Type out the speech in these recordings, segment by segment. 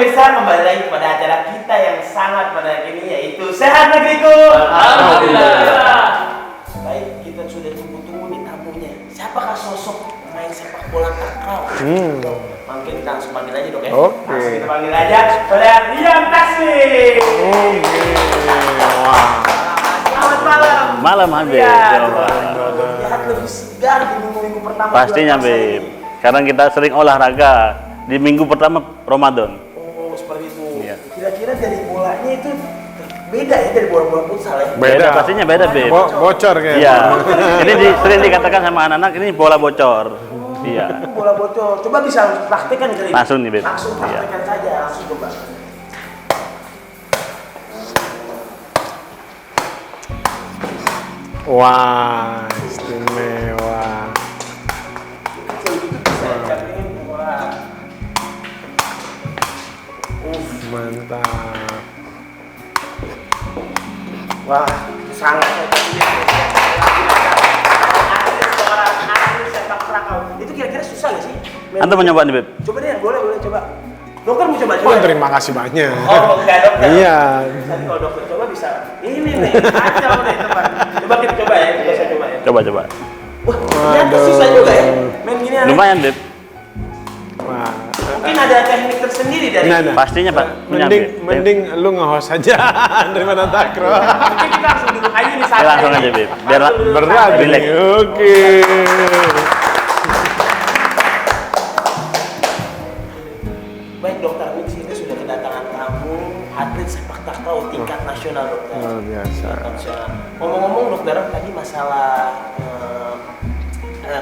pemirsa, kembali lagi kepada acara kita yang sangat menarik ini, yaitu Sehat Negeriku. Alhamdulillah. Baik, kita sudah tunggu-tunggu nih tamunya. Siapakah sosok main sepak bola takraw? Mungkin kita langsung panggil aja dok ya. Oke. Langsung kita panggil aja oleh Rian Taslim. Wah. Selamat malam. Malam Habib. Lihat lebih segar di minggu-minggu pertama. Pastinya bulan puasa Habib. ini. Karena kita sering olahraga di minggu pertama Ramadan. Oh, seperti itu. Iya. Kira-kira dari bolanya itu beda ya dari bola-bola futsal ya? Beda. Pastinya beda Habib. Bocor kayaknya. Iya. Ini sering dikatakan sama anak-anak ini bola bocor. Iya. Bola bocor. Coba bisa praktekkan kali ini. Langsung nih, Beb. Langsung Iya. praktekkan saja, langsung coba. Wah, istimewa. Kecil gitu bisa jadiin bola. Mantap. Wah, sangat hebat ya. Seorang atlet sepak takraw. Itu kira-kira susah gak sih? Antum mau nyoba nih, Beb? Coba deh, boleh coba. Dokter mau coba Oh, ya? terima kasih banyak. Oh, enggak dokter. Iya. Nanti kalau dokter coba bisa. Ini nih, kacau deh teman. Coba kita coba ya, kita saya coba ya. Coba. Wah, ternyata susah juga ya. Main gini aneh. Lumayan, Beb. Wah. Mungkin ada teknik tersendiri dari Nah. Pastinya, Pak. Punya, Mending Beb. mending lu nge-host aja daripada takraw. Mungkin kita langsung duduk aja nih Ya, santai. langsung aja, Beb. Biar Langsung duduk Berat santai. Relax. nih. Oke. Baik dokter, ini di sini sudah kedatangan tamu atlet sepak takraw tingkat nasional dokter. Luar biasa. Tingkat nasional. Ngomong-ngomong dokter, tadi masalah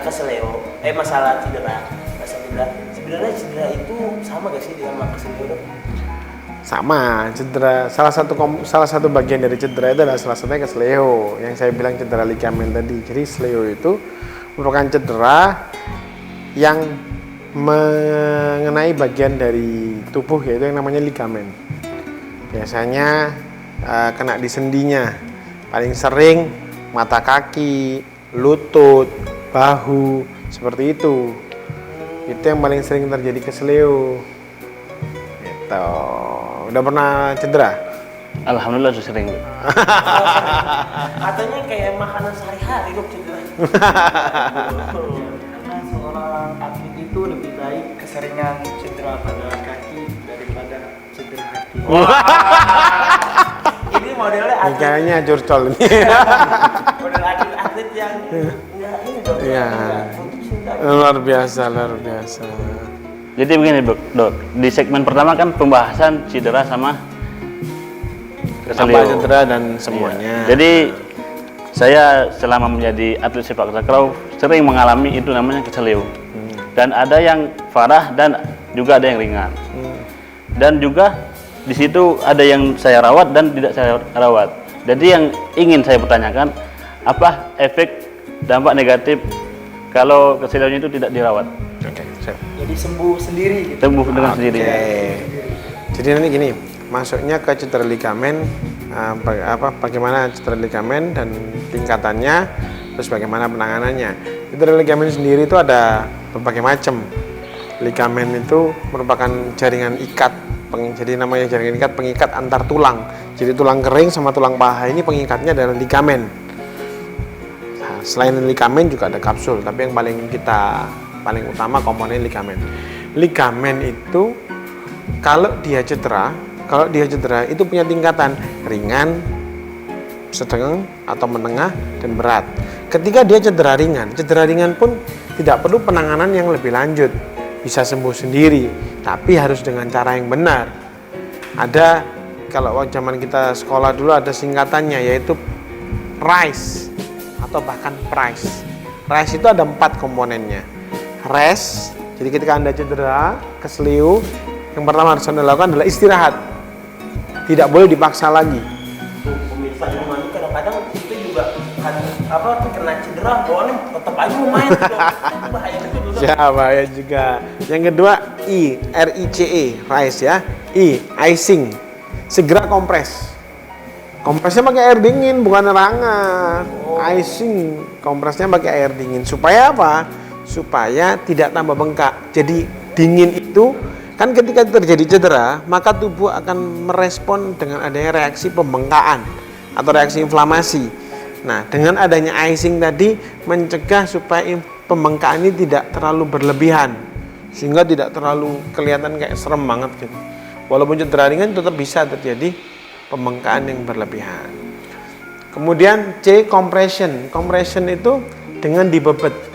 keseleo, masalah cedera. Sebenarnya cedera itu sama gak sih dengan keseleo dok? Sama, cedera. Salah satu bagian dari cedera itu adalah salah satunya kesleo. Yang saya bilang cedera ligamen tadi. Jadi sleo itu merupakan cedera yang mengenai bagian dari tubuh yaitu yang namanya ligamen. Biasanya kena di sendinya. Paling sering mata kaki, lutut, bahu, seperti itu. Itu yang paling sering terjadi kesleo. Gitu. Udah pernah cedera? Alhamdulillah sudah sering, Beb. Katanya kayak makanan sehari-hari dok cedera. Karena seorang atlet itu lebih baik keseringan cedera pada kaki daripada cedera hati. Ini modelnya Ini atlet. kayaknya curcol ini. Model atlet yang enggak ini dok. Iya. Untuk cinta. Luar biasa, luar biasa. Jadi begini, Dok. Di segmen pertama kan pembahasan cedera sama Apa keseleo. cedera dan semuanya. Iya. Jadi saya selama menjadi atlet sepak takraw sering mengalami itu namanya keseleo. Dan ada yang parah dan juga ada yang ringan. Dan juga di situ ada yang saya rawat dan tidak saya rawat. Jadi yang ingin saya pertanyakan, apa efek dampak negatif kalau keseleonya itu tidak dirawat? Oke, siap. Jadi sembuh sendiri gitu. Tumbuh dengan sendiri. Jadi nanti gini, masuknya ke cedera ligamen, bagaimana cedera ligamen dan tingkatannya, terus bagaimana penanganannya. Cedera ligamen sendiri itu ada berbagai macam. Ligamen itu merupakan jaringan ikat, jadi namanya jaringan ikat pengikat antar tulang. Jadi tulang kering sama tulang paha ini pengikatnya adalah ligamen. Nah, selain ligamen juga ada kapsul, tapi yang paling utama komponen ligamen. Ligamen itu kalau dia cedera itu punya tingkatan ringan, sedang atau menengah dan berat. Ketika dia cedera ringan pun tidak perlu penanganan yang lebih lanjut, bisa sembuh sendiri, tapi harus dengan cara yang benar. Ada, kalau zaman kita sekolah dulu ada singkatannya yaitu RICE atau bahkan PRICE. RICE itu ada 4 komponennya. Rest, jadi ketika Anda cedera, keseleo, yang pertama harus Anda lakukan adalah istirahat. Tidak boleh dipaksa lagi. Tuh, pemirsa di rumah ini kadang-kadang itu juga kan kena cedera, bawahnya tetap aja mau main. Dok. Itu bahaya betul dok. Ya, bahaya juga. Yang kedua, RICE, rise ya. Icing. Segera kompres. Kompresnya pakai air dingin, bukan hangat. Icing, kompresnya pakai air dingin. Supaya apa? Supaya tidak tambah bengkak. Jadi dingin itu Kan ketika terjadi cedera, maka tubuh akan merespon dengan adanya reaksi pembengkakan atau reaksi inflamasi. Nah, dengan adanya icing tadi mencegah supaya pembengkakan ini tidak terlalu berlebihan, sehingga tidak terlalu kelihatan kayak serem banget gitu. Walaupun cedera ringan tetap bisa terjadi pembengkakan yang berlebihan. Kemudian C, compression. Compression itu dengan dibebet.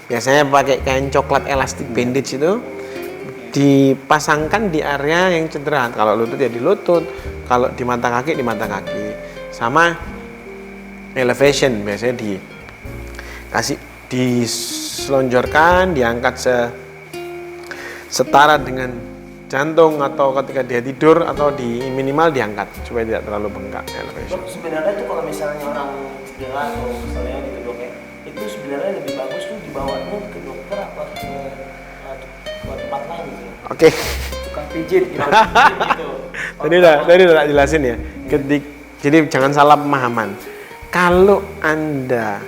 Biasanya pakai kain coklat elastic bandage itu dipasangkan di area yang cedera. Kalau lutut ya di lutut, kalau di mata kaki di mata kaki. Sama elevation, biasanya diselonjorkan, diangkat setara dengan jantung, atau ketika dia tidur atau di minimal diangkat supaya tidak terlalu bengkak. Elevation. Dok, sebenarnya tuh kalau misalnya orang cedera atau misalnya gitu dok ya, itu sebenarnya lebih bagus tuh dibawanya ke dokter apa ke tempat lain gitu. Oke. Tukang pijit gitu. Gitu. Tadi udah tak jelasin ya. Jadi jangan salah pemahaman. Kalau Anda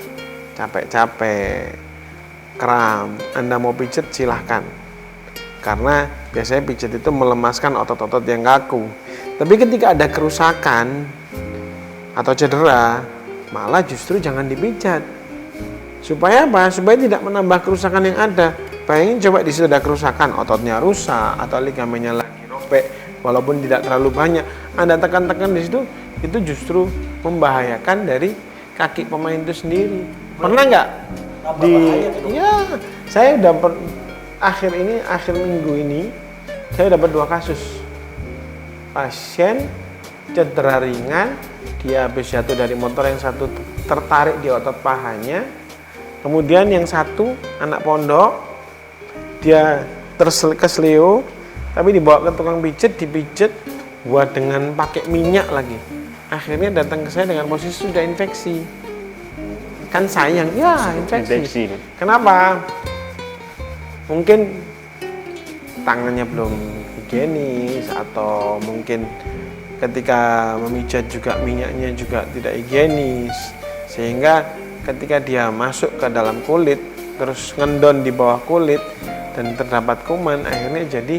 capek-capek, kram, Anda mau pijet silahkan. Karena biasanya pijet itu melemaskan otot-otot yang kaku. Tapi ketika ada kerusakan atau cedera, malah justru jangan dipijat. Supaya apa? Supaya tidak menambah kerusakan yang ada. Bayangin coba di situ ada kerusakan, ototnya rusak atau ligamennya lagi robek, walaupun tidak terlalu banyak, Anda tekan-tekan di situ, itu justru membahayakan dari kaki pemain itu sendiri. Pernah nggak? Ya, saya dapat akhir minggu ini, saya dapat 2 kasus. Pasien cedera ringan, dia habis jatuh dari motor, yang satu tertarik di otot pahanya. Kemudian yang satu anak pondok, dia kesleo, tapi dibawa ke tukang pijet, dipijet buat dengan pakai minyak lagi. Akhirnya datang ke saya dengan posisi sudah infeksi. Kan sayang, ya infeksi. Kenapa? Mungkin tangannya belum higienis, atau mungkin ketika memijat juga minyaknya juga tidak higienis, sehingga ketika dia masuk ke dalam kulit terus ngendon di bawah kulit dan terdapat kuman, akhirnya jadi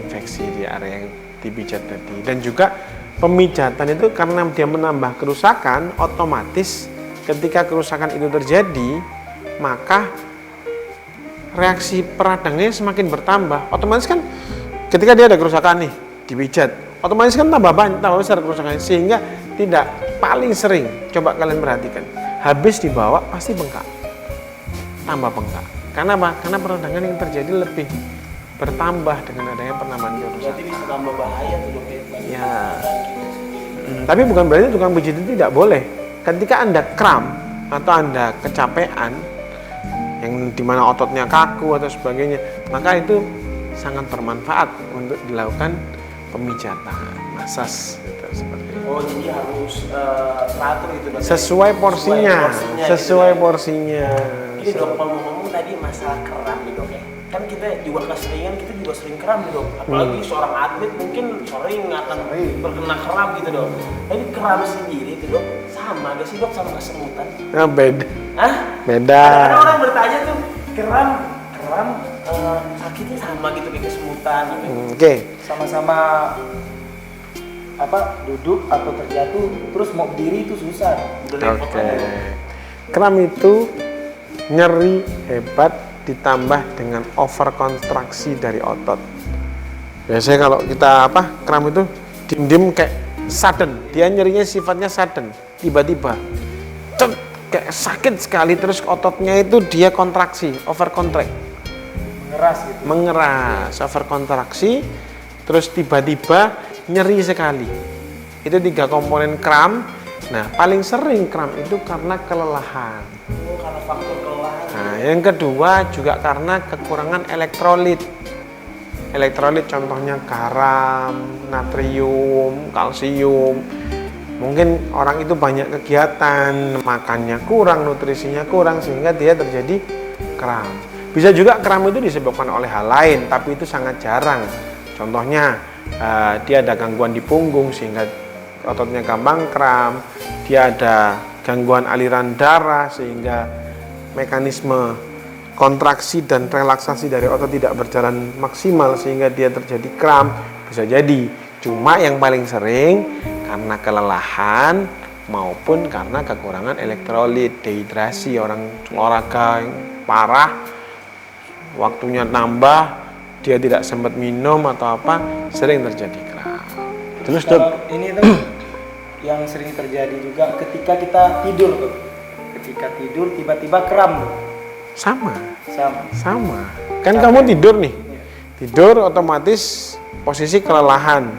infeksi di area yang dipijat tadi. Dan juga pemijatan itu karena dia menambah kerusakan, otomatis ketika kerusakan itu terjadi, maka reaksi peradangnya semakin bertambah. Otomatis kan ketika dia ada kerusakan nih, dipijat, otomatis kan tambah besar kerusakannya, sehingga tidak, paling sering, coba kalian perhatikan, habis dibawa pasti bengkak, tambah bengkak. Karena apa? Karena peradangan yang terjadi lebih bertambah dengan adanya penambahan kerusakan. Berarti bisa tambah bahaya tuh dok ya. Tapi bukan berarti tukang pijit itu tidak boleh. Ketika Anda kram atau Anda kecapean, yang dimana ototnya kaku atau sebagainya, maka itu sangat bermanfaat untuk dilakukan pemijatan, masas gitu, seperti itu. Oh, jadi harus teratur gitu dok. Sesuai porsinya. Ini dok, kalau ngomong tadi masalah kram nih dok ya. Kan kita juga keseringan, kita juga sering kram nih dok. Apalagi seorang atlet mungkin sering akan terkena kram gitu dok. Tapi kram sendiri itu dok, sama gak sih dok sama kesemutan? Nah, beda. Hah? Beda. Kadang orang bertanya tuh, kram sakitnya sama gitu kayak kesemutan. Oke. Sama-sama duduk atau terjatuh, terus mau berdiri itu susah. Oke. Kram itu nyeri hebat ditambah dengan overkontraksi dari otot. Biasanya kalau kita kram itu dim-dim kayak sudden, dia nyerinya sifatnya sudden, tiba-tiba, kayak sakit sekali, terus ototnya itu dia kontraksi, overcontract, mengeras, overkontraksi, terus tiba-tiba nyeri sekali. Itu 3 komponen kram. Nah, paling sering kram itu karena kelelahan. Oh, karena faktor kelelahan. Nah, yang kedua juga karena kekurangan elektrolit. Elektrolit contohnya garam, natrium, kalsium. Mungkin orang itu banyak kegiatan, makannya kurang, nutrisinya kurang, sehingga dia terjadi kram. Bisa juga kram itu disebabkan oleh hal lain, tapi itu sangat jarang. Contohnya dia ada gangguan di punggung sehingga ototnya gampang kram, dia ada gangguan aliran darah sehingga mekanisme kontraksi dan relaksasi dari otot tidak berjalan maksimal sehingga dia terjadi kram, bisa jadi. Cuma yang paling sering karena kelelahan maupun karena kekurangan elektrolit, dehidrasi, orang olahraga yang parah, waktunya nambah, dia tidak sempat minum atau apa, sering terjadi kram. Terus kalau ini tuh yang sering terjadi juga ketika kita tidur tuh. Ketika tidur tiba-tiba kram tuh. Sama. Sama. Kan kamu tidur nih. Tidur otomatis posisi kelelahan.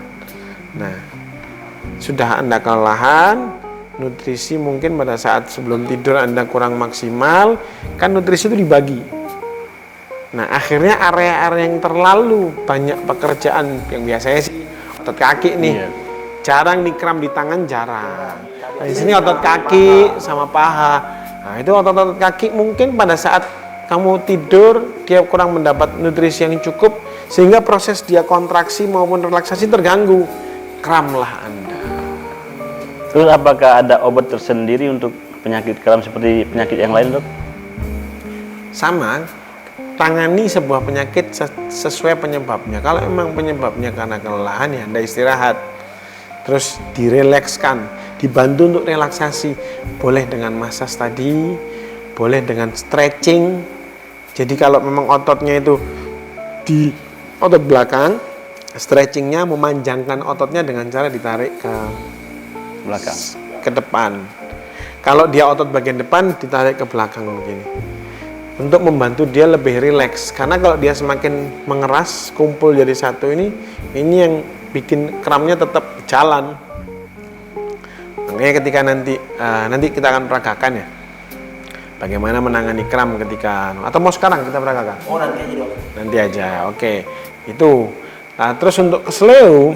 Nah, sudah Anda kelelahan, nutrisi mungkin pada saat sebelum tidur Anda kurang maksimal, kan nutrisi itu dibagi. Nah, akhirnya area-area yang terlalu banyak pekerjaan yang biasanya sih otot kaki nih. Iya. Jarang nih kram di tangan, jarang. Nah, di sini otot kaki sama paha. Nah, itu otot-otot kaki mungkin pada saat kamu tidur dia kurang mendapat nutrisi yang cukup sehingga proses dia kontraksi maupun relaksasi terganggu. Kramlah Anda. Terus apakah ada obat tersendiri untuk penyakit kram seperti penyakit yang lain, Dok? Sama, tangani sebuah penyakit sesuai penyebabnya. Kalau memang penyebabnya karena kelelahan, ya Anda istirahat. Terus direlekskan, dibantu untuk relaksasi. Boleh dengan massage tadi, boleh dengan stretching. Jadi kalau memang ototnya itu di otot belakang, stretchingnya memanjangkan ototnya dengan cara ditarik ke Belakang. ke depan. Kalau dia otot bagian depan, ditarik ke belakang begini. Untuk membantu dia lebih rileks. Karena kalau dia semakin mengeras, kumpul jadi satu ini yang bikin kramnya tetap jalan. Makanya ketika nanti kita akan peragakan ya, bagaimana menangani kram ketika, atau mau sekarang kita peragakan? Oh, nanti aja, Dok. Nanti aja, oke. Itu. Nah, terus untuk kesleo,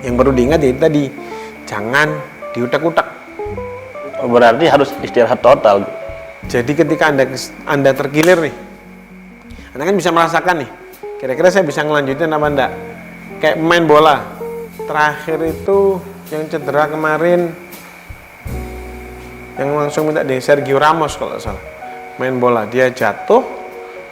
yang perlu diingat itu tadi, jangan diutak-utak. Oh, berarti harus istirahat total. Jadi ketika Anda terkilir nih, Anda kan bisa merasakan nih, kira-kira saya bisa ngelanjutin apa enggak? Kayak pemain bola, terakhir itu yang cedera kemarin, yang langsung minta di Sergio Ramos kalau salah, main bola, dia jatuh,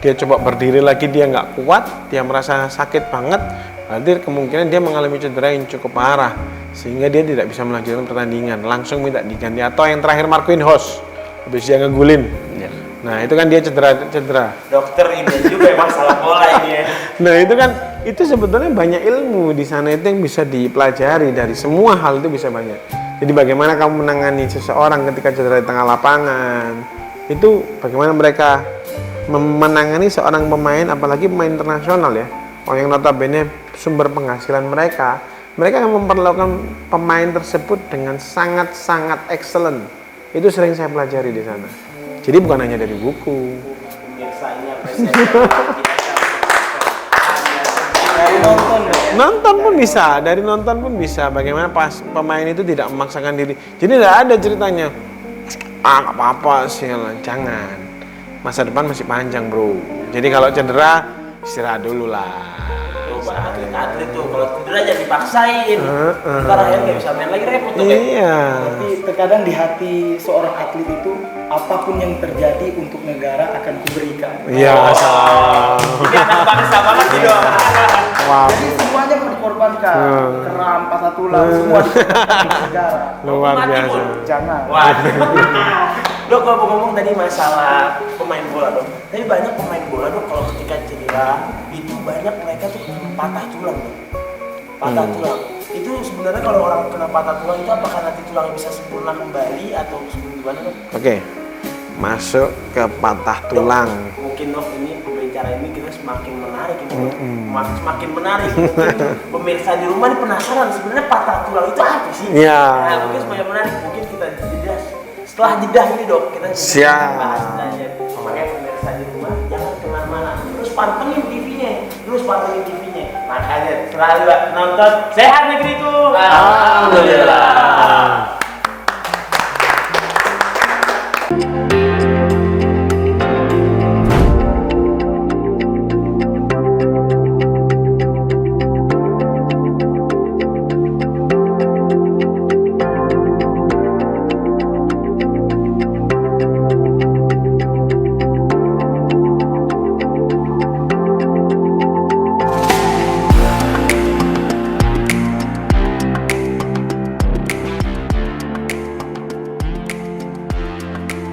dia coba berdiri lagi, dia nggak kuat, dia merasa sakit banget, berarti kemungkinan dia mengalami cedera yang cukup parah, sehingga dia tidak bisa melanjutkan pertandingan, langsung minta diganti. Atau yang terakhir Marquinhos, habis dia ngegulin, Ya. nah itu kan dia cedera. Dokter ini juga masalah bola ini ya. Nah itu kan, itu sebetulnya banyak ilmu di sana itu yang bisa dipelajari, dari semua hal itu bisa banyak. Jadi bagaimana kamu menangani seseorang ketika cedera di tengah lapangan, itu bagaimana mereka menangani seorang pemain, apalagi pemain internasional ya, orang yang notabene sumber penghasilan mereka akan memperlakukan pemain tersebut dengan sangat-sangat excellent. Itu sering saya pelajari di sana. Jadi bukan hanya dari buku. Pemirsa ini apa Dari nonton ya. Nonton pun bisa, dari nonton pun bisa. Bagaimana pas pemain itu tidak memaksakan diri. Jadi tidak ada ceritanya, nggak apa-apa sih, jangan. Masa depan masih panjang, bro. Jadi kalau cedera, istirahat dulu lah. atlet tuh kalau cedera jangan dipaksain. Ntar akhirnya nggak bisa main lagi, repot tuh. Iya. Tapi terkadang di hati seorang atlet itu apapun yang terjadi untuk negara akan kuberikan. Iya, salah. Ini anak bangsa banget nih, Dok. Wow. Jadi semuanya mau dikorbankan, keram, patah tulang, semua dikorbankan untuk negara. Luar Mati biasa. pun. Jangan. Wah. Dok, kalau ngomong tadi masalah pemain bola, Dok. Tapi banyak pemain bola, Dok, kalau ketika cedera itu banyak mereka tuh patah tulang, Dok. Patah tulang. Itu sebenarnya kalau orang kena patah tulang itu apakah nanti tulangnya bisa sempurna kembali atau gimana, Dok? Oke. Masuk ke patah tulang. Dok, mungkin, Dok, ini pembicaraan ini kita semakin menarik ini, Dok. Semakin menarik. Mungkin pemirsa di rumah ini penasaran sebenarnya patah tulang itu apa sih? Iya. Nah, mungkin semakin menarik. Mungkin kita jeda. Setelah jeda ini, Dok, kita Siap. bahas aja. Makanya pemirsa di rumah jangan kemana-mana. Terus pantengin TV-nya. Makanya selalu nonton Sehat Negeriku. Alhamdulillah.